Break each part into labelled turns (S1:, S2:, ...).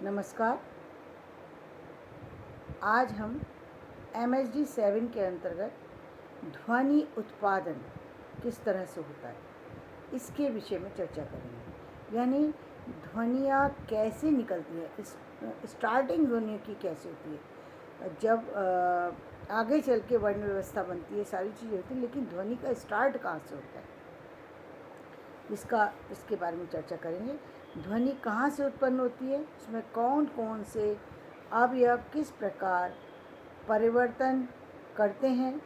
S1: नमस्कार। आज हम MSD 7 के अंतर्गत ध्वनि उत्पादन किस तरह से होता है इसके विषय में चर्चा करेंगे। यानी ध्वनियाँ कैसे निकलती है, स्टार्टिंग ध्वनियों की कैसे होती है, जब आगे चल के वर्ण व्यवस्था बनती है, सारी चीज़ें होती हैं, लेकिन ध्वनि का स्टार्ट कहाँ से होता है इसके बारे में चर्चा करेंगे। ध्वनि कहाँ से उत्पन्न होती है, उसमें कौन कौन से अवयव किस प्रकार परिवर्तन करते हैं,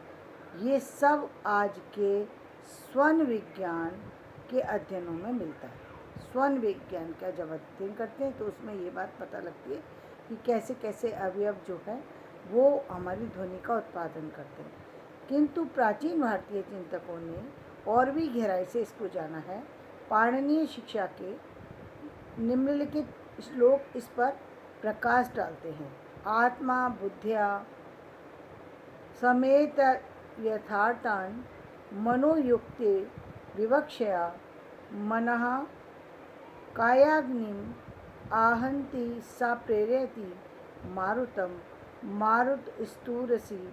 S1: ये सब आज के स्वन विज्ञान के अध्ययनों में मिलता है। स्वन विज्ञान का जब अध्ययन करते हैं तो उसमें ये बात पता लगती है कि कैसे कैसे अवयव जो है वो हमारी ध्वनि का उत्पादन करते हैं। किंतु प्राचीन भारतीय चिंतकों ने और भी गहराई से इसको जाना है। पाणिनीय शिक्षा के निम्नलिखित श्लोक इस पर प्रकाश डालते हैं। आत्मा बुद्ध्या समेत यथार्थान मनोयुक्ते विवक्षया मनः कायाग्निम आहन्ति सा प्रेरयति मारुतं मारुतस्तूरसी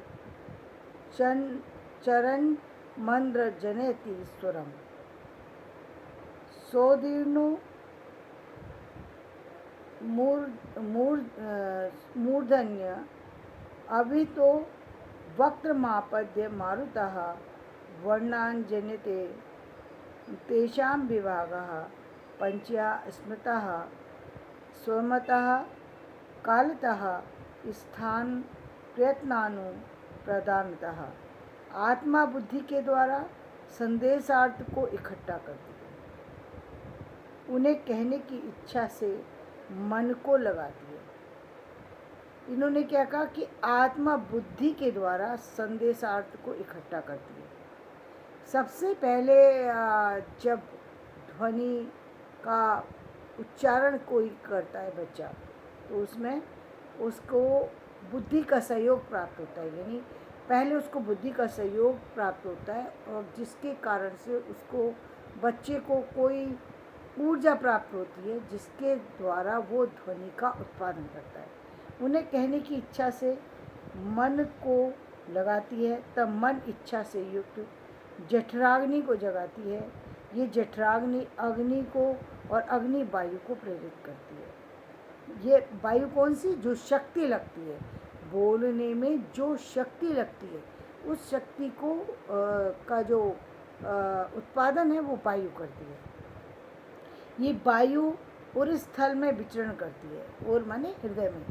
S1: चरण मंद्र जनयति स्वरम सोदीर्णो मूर्धन्य अभितो वक्त्रमापद्य मारुतः वर्णाञ्जनयते तेषां विभागः पंच्या स्मृतः स्वमतः कालतः स्थान प्रयत्नानु प्रदानतः। आत्मा बुद्धि के द्वारा संदेशार्थ को इकट्ठा करती है, उन्हें कहने की इच्छा से मन को लगाती है। इन्होंने क्या कहा कि आत्मा बुद्धि के द्वारा संदेशार्थ को इकट्ठा करती है। सबसे पहले जब ध्वनि का उच्चारण कोई करता है बच्चा, तो उसमें उसको बुद्धि का सहयोग प्राप्त होता है। यानी पहले उसको बुद्धि का सहयोग प्राप्त होता है, और जिसके कारण से उसको बच्चे को कोई ऊर्जा प्राप्त होती है, जिसके द्वारा वो ध्वनि का उत्पादन करता है। उन्हें कहने की इच्छा से मन को लगाती है, तब मन इच्छा से युक्त जठराग्नि को जगाती है। ये जठराग्नि अग्नि को और अग्नि वायु को प्रेरित करती है। ये वायु कौन सी, जो शक्ति लगती है बोलने में, जो शक्ति लगती है, उस शक्ति को का जो उत्पादन है वो वायु करती है। ये वायु और स्थल में विचरण करती है, और माने हृदय में।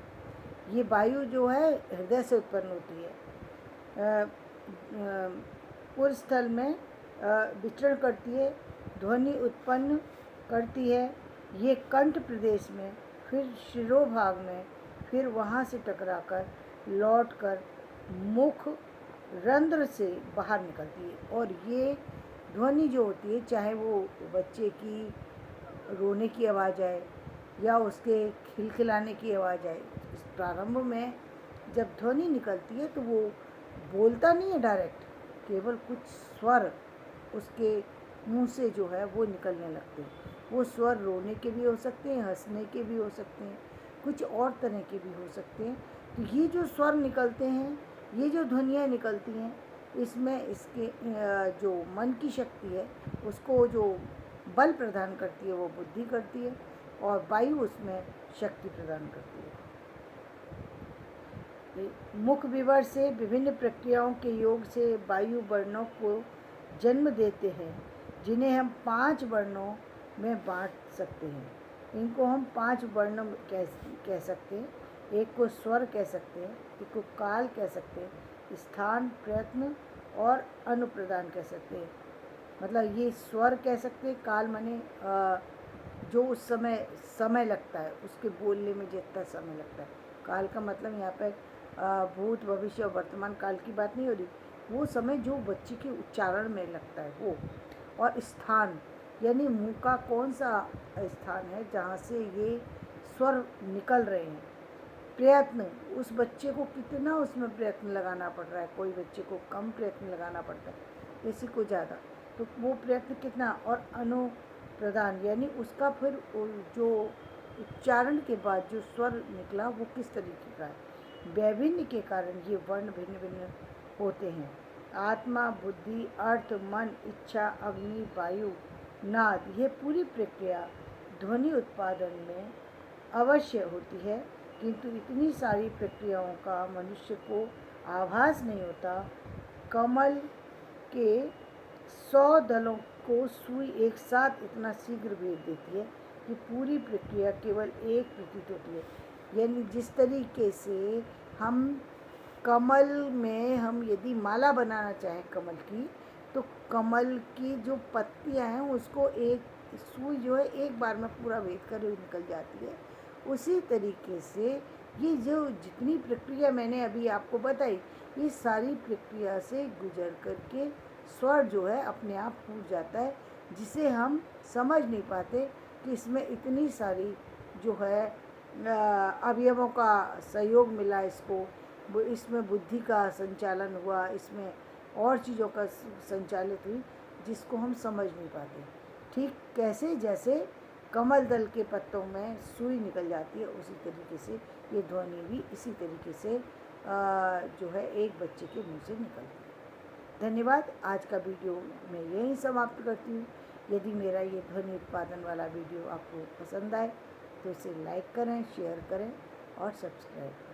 S1: ये वायु जो है हृदय से उत्पन्न होती है, और स्थल में विचरण करती है, ध्वनि उत्पन्न करती है। ये कंठ प्रदेश में, फिर शिरोभाग में, फिर वहाँ से टकराकर लौटकर मुख रंध्र से बाहर निकलती है। और ये ध्वनि जो होती है, चाहे वो बच्चे की रोने की आवाज़ आए या उसके खिलखिलाने की आवाज़ आए, इस प्रारंभ में जब ध्वनि निकलती है तो वो बोलता नहीं है डायरेक्ट, केवल कुछ स्वर उसके मुंह से जो है वो निकलने लगते हैं। वो स्वर रोने के भी हो सकते हैं, हंसने के भी हो सकते हैं, कुछ और तरह के भी हो सकते हैं। तो ये जो स्वर निकलते हैं, ये जो ध्वनियाँ निकलती हैं, इसमें इसके जो मन की शक्ति है उसको जो बल प्रदान करती है वो बुद्धि करती है, और वायु उसमें शक्ति प्रदान करती है। मुख विवर से विभिन्न प्रक्रियाओं के योग से वायु वर्णों को जन्म देते हैं, जिन्हें हम 5 वर्णों में बांट सकते हैं। इनको हम 5 वर्ण कह सकते हैं। एक को स्वर कह सकते हैं, एक को काल कह सकते हैं, स्थान, प्रयत्न और अनुप्रदान कह सकते हैं। मतलब ये स्वर कह सकते हैं, काल माने जो उस समय लगता है, उसके बोलने में जितना समय लगता है। काल का मतलब यहाँ पर भूत, भविष्य और वर्तमान काल की बात नहीं हो रही, वो समय जो बच्चे के उच्चारण में लगता है वो। और स्थान यानी मुंह का कौन सा स्थान है जहाँ से ये स्वर निकल रहे हैं। प्रयत्न, उस बच्चे को कितना उसमें प्रयत्न लगाना पड़ रहा है। कोई बच्चे को कम प्रयत्न लगाना पड़ता है, किसी को ज़्यादा, तो वो प्रयत्न कितना। और अनुप्रदान यानी उसका फिर जो उच्चारण के बाद जो स्वर निकला वो किस तरीके का है। वैभिन्न के कारण ये वर्ण भिन्न भिन्न होते हैं। आत्मा, बुद्धि, अर्थ, मन, इच्छा, अग्नि, वायु, नाद, ये पूरी प्रक्रिया ध्वनि उत्पादन में अवश्य होती है, किंतु इतनी सारी प्रक्रियाओं का मनुष्य को आभास नहीं होता। कमल के 100 दलों को सुई एक साथ इतना शीघ्र भेद देती है कि पूरी प्रक्रिया केवल एक प्रतीत होती है। यानी जिस तरीके से हम कमल में हम यदि माला बनाना चाहें कमल की, तो कमल की जो पत्तियां हैं उसको एक सुई जो है एक बार में पूरा भेद कर निकल जाती है। उसी तरीके से ये जो जितनी प्रक्रिया मैंने अभी आपको बताई, ये सारी प्रक्रिया से गुजर करके स्वर जो है अपने आप फूट जाता है, जिसे हम समझ नहीं पाते कि इसमें इतनी सारी जो है अवयवों का सहयोग मिला इसको, इसमें बुद्धि का संचालन हुआ, इसमें और चीज़ों का संचालित हुई जिसको हम समझ नहीं पाते। ठीक कैसे जैसे कमल दल के पत्तों में सुई निकल जाती है, उसी तरीके से ये ध्वनि भी इसी तरीके से जो है एक बच्चे के मुंह से निकलती है। धन्यवाद। आज का वीडियो मैं यहीं समाप्त करती हूँ। यदि मेरा ये ध्वनि उत्पादन वाला वीडियो आपको पसंद आए तो इसे लाइक करें, शेयर करें और सब्सक्राइब करें।